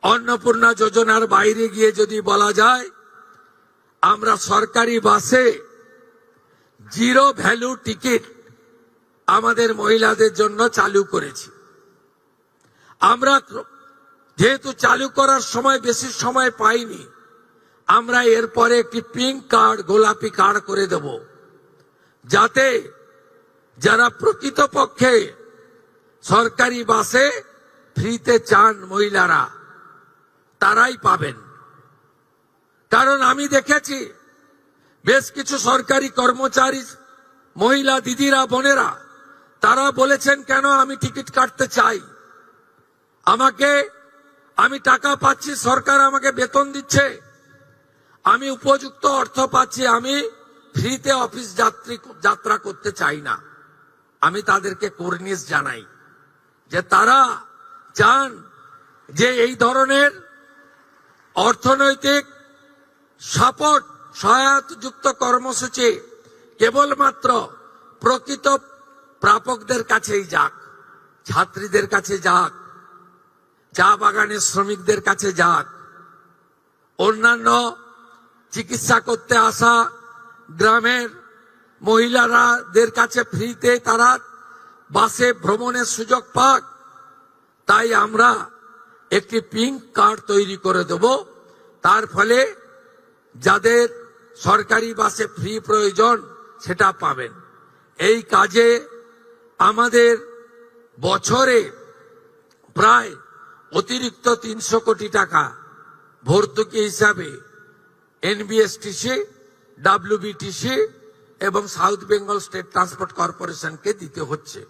অন্নপূর্ণা যোজনার বাইরে গিয়ে যদি বলা যায়, আমরা সরকারি বাসে জিরো ভ্যালু টিকিট আমাদের মহিলাদের জন্য চালু করেছি। আমরা যেহেতু চালু করার সময় বেশি সময় পাইনি, আমরা এরপরে একটি পিঙ্ক কার্ড, গোলাপি কার্ড করে দেব, যাতে যারা প্রকৃতপক্ষে সরকারি বাসে ফ্রিতে চান মহিলারা, তারাই পাবেন। কারণ আমি দেখেছি বেশ কিছু সরকারি কর্মচারী মহিলা দিদিরা, বোনেরা, তারা বলেছেন, কেন আমি টিকিট কাটতে চাই, আমি টাকা পাচ্ছি, সরকার আমাকে বেতন দিচ্ছে, আমি উপযুক্ত অর্থ পাচ্ছি, আমি ফ্রিতে অফিস যাত্রা করতে চাই না। আমি তাদেরকে কর্নিশ জানাই যে তারা চান যে এই ধরনের অর্থনৈতিক সাপোর্ট, সহায়তাযুক্ত কর্মসূচি কেবলমাত্র প্রকৃত প্রাপকদের কাছেই যাক, ছাত্রীদের কাছে যাক, চা বাগানের শ্রমিকদের কাছে যাক, অন্যান্য চিকিৎসা করতে আসা গ্রামের মহিলাদের কাছে ফ্রিতে তারা বাসে ভ্রমণের সুযোগ পাক। তাই আমরা একটি পিঙ্ক কার্ড তৈরি করে দেব, তার ফলে যাদের সরকারি বাসে ফ্রি প্রয়োজন সেটা পাবেন। এই কাজে আমাদের বছরে প্রায় অতিরিক্ত 300 কোটি টাকা ভর্তুকি হিসাবে এনবিএসটিসি, ডাব্লিউবিটিসি এবং সাউথ বেঙ্গল স্টেট ট্রান্সপোর্ট কর্পোরেশনকে দিতে হচ্ছে।